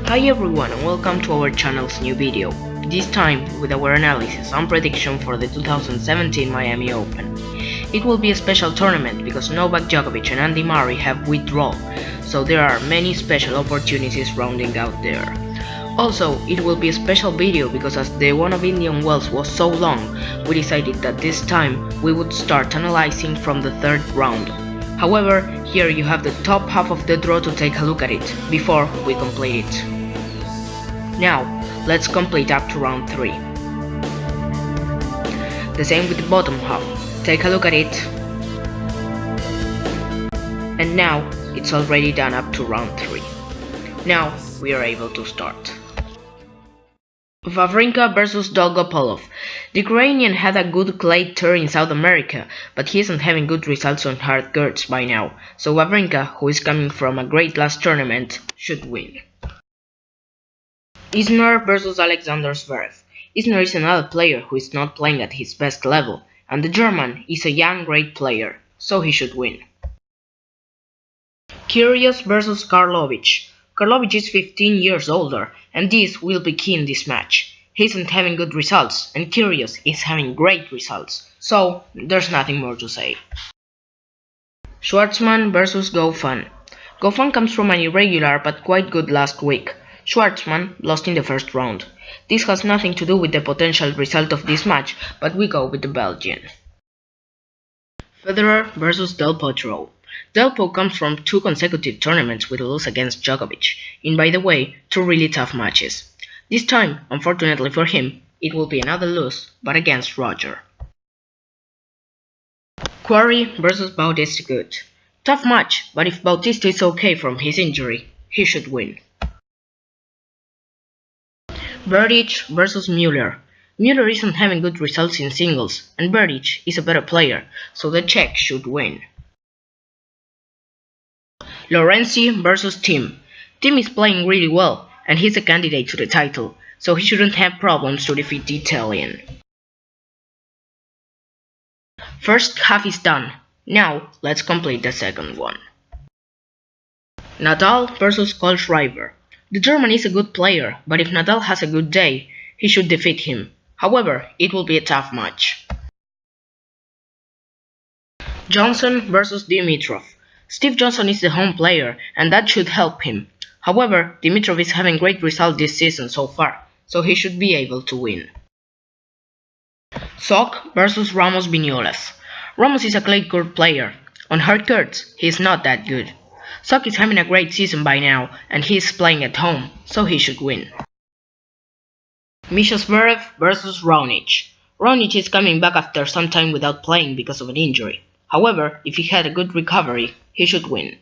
Hi everyone and welcome to our channel's new video, this time with our analysis and prediction for the 2017 Miami Open. It will be a special tournament because Novak Djokovic and Andy Murray have withdrawn, so there are many special opportunities rounding out there. Also, it will be a special video because as the one of Indian Wells was so long, we decided that this time we would start analyzing from the third round. However, here you have the top half of the draw to take a look at it, before we complete it. Now, let's complete up to round 3. The same with the bottom half, take a look at it. And now, it's already done up to round 3. Now, we are able to start. Wawrinka vs Dolgopolov. The Ukrainian had a good clay tour in South America, but he isn't having good results on hard courts by now, so Wawrinka, who is coming from a great last tournament, should win. Isner vs Alexander Zverev. Isner is another player who is not playing at his best level, and the German is a young great player, so he should win. Kyrgios vs Karlovic. Karlovic is 15 years older, and this will be key in this match. He isn't having good results, and Kyrgios is having great results, so there's nothing more to say. Schwartzman vs Goffin. Goffin comes from an irregular but quite good last week. Schwartzman lost in the first round. This has nothing to do with the potential result of this match, but we go with the Belgian. Federer vs Del Potro. Del Potro comes from 2 consecutive tournaments with a loss against Djokovic, in by the way, 2 really tough matches. This time, unfortunately for him, it will be another loss, but against Roger. Quarry vs Bautista Agut. Tough match, but if Bautista is okay from his injury, he should win. Berdych vs Muller. Muller isn't having good results in singles, and Berdych is a better player, so the Czech should win. Lorenzi vs Thiem. Thiem is playing really well, and he's a candidate to the title, so he shouldn't have problems to defeat the Italian. First half is done, now let's complete the second one. Nadal vs Kohlschreiber. The German is a good player, but if Nadal has a good day, he should defeat him. However, it will be a tough match. Johnson vs Dimitrov. Steve Johnson is the home player, and that should help him. However, Dimitrov is having great results this season so far, so he should be able to win. Sock vs Ramos Viñolas. Ramos is a clay court player. On hard courts, he is not that good. Sock is having a great season by now, and he is playing at home, so he should win. Misha Zverev vs Raonic. Raonic is coming back after some time without playing because of an injury. However, if he had a good recovery, he should win.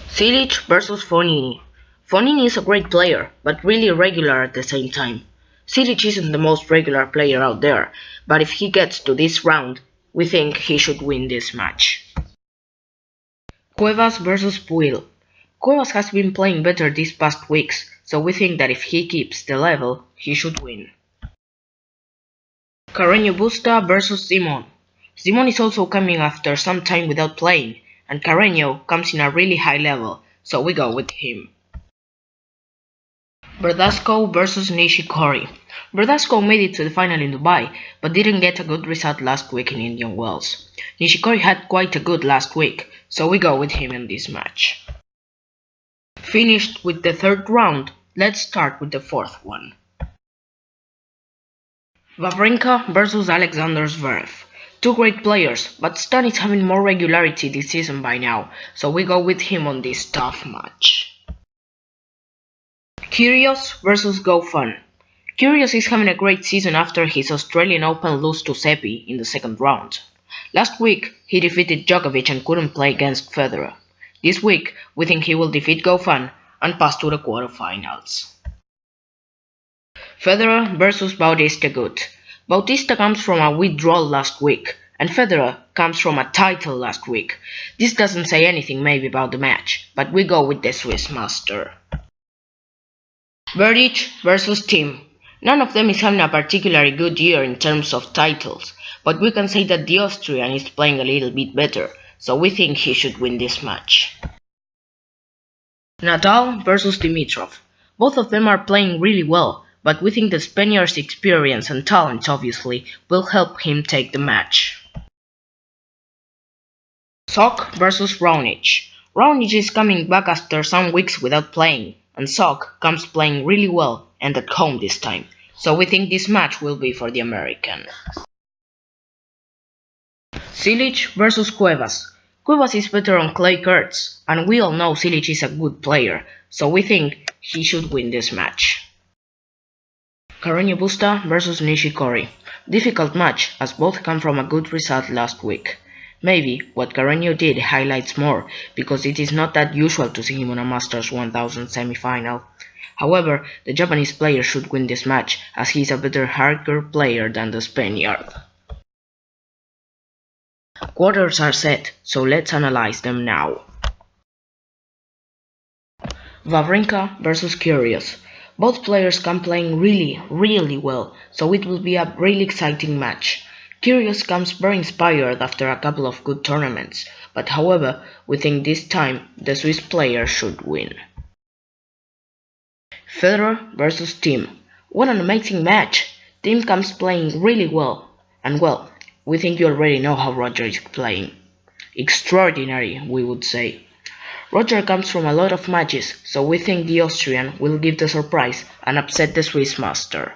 Cilic vs Fognini. Fognini is a great player, but really irregular at the same time. Cilic isn't the most regular player out there, but if he gets to this round, we think he should win this match. Cuevas vs Puig. Cuevas has been playing better these past weeks, so we think that if he keeps the level, he should win. Carreño Busta vs Simon. Simon is also coming after some time without playing, and Carreño comes in a really high level, so we go with him. Verdasco vs Nishikori. Verdasco made it to the final in Dubai, but didn't get a good result last week in Indian Wells. Nishikori had quite a good last week, so we go with him in this match. Finished with the third round, let's start with the fourth one. Wawrinka vs Alexander Zverev. 2 great players, but Stan is having more regularity this season by now, so we go with him on this tough match. Kyrgios vs Goffin. Kyrgios is having a great season after his Australian Open loss to Seppi in the second round. Last week, he defeated Djokovic and couldn't play against Federer. This week, we think he will defeat Goffin and pass to the quarterfinals. Federer vs Bautista Agut. Bautista comes from a withdrawal last week, and Federer comes from a title last week. This doesn't say anything maybe about the match, but we go with the Swiss master. Berdych vs Thiem. None of them is having a particularly good year in terms of titles, but we can say that the Austrian is playing a little bit better, so we think he should win this match. Nadal versus Dimitrov. Both of them are playing really well, but we think the Spaniard's experience and talent obviously will help him take the match. Sok versus Raonic. Raonic is coming back after some weeks without playing, and Sok comes playing really well and at home this time, so we think this match will be for the American. Cilic versus Cuevas. Cuevas is better on clay courts, and we all know Cilic is a good player, so we think he should win this match. Carreño Busta versus Nishikori. Difficult match, as both come from a good result last week. Maybe what Carreño did highlights more, because it is not that usual to see him on a Masters 1000 semi-final. However, the Japanese player should win this match, as he is a better hardcore player than the Spaniard. Quarters are set, so let's analyze them now. Wawrinka versus Kyrgios. Both players come playing really well, so it will be a really exciting match. Kyrgios comes very inspired after a couple of good tournaments, but however, we think this time the Swiss player should win. Federer versus Thiem. What an amazing match! Thiem comes playing really well, and well, we think you already know how Roger is playing. Extraordinary, we would say. Roger comes from a lot of matches, so we think the Austrian will give the surprise and upset the Swiss master.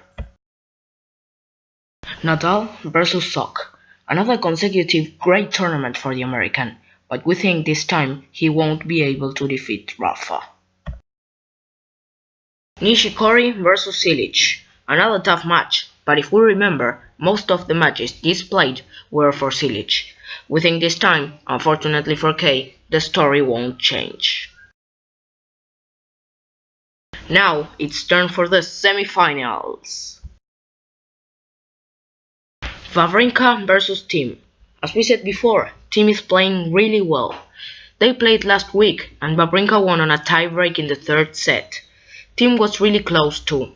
Nadal versus Sok. Another consecutive great tournament for the American, but we think this time he won't be able to defeat Rafa. Nishikori versus Cilic. Another tough match, but if we remember, most of the matches displayed were for Cilic. We think this time, unfortunately for Kei, the story won't change. Now it's turn for the semi-finals. Wawrinka versus Thiem. As we said before, Thiem is playing really well. They played last week and Wawrinka won on a tiebreak in the third set. Thiem was really close too.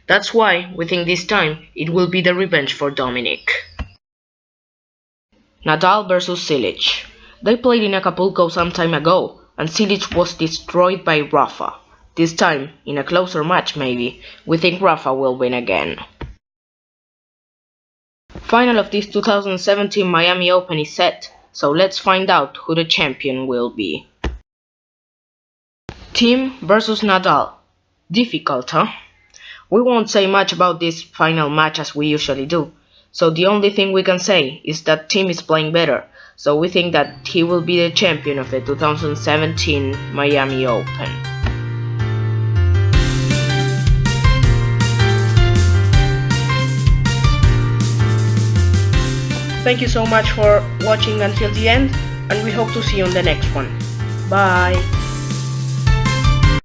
That's why we think this time it will be the revenge for Dominic. Nadal versus Cilic. They played in Acapulco some time ago and Cilic was destroyed by Rafa. This time, in a closer match maybe, we think Rafa will win again. Final of this 2017 Miami Open is set, so let's find out who the champion will be. Thiem versus Nadal. Difficult, huh? We won't say much about this final match as we usually do, so the only thing we can say is that Thiem is playing better, so we think that he will be the champion of the 2017 Miami Open. Thank you so much for watching until the end, and we hope to see you on the next one. Bye!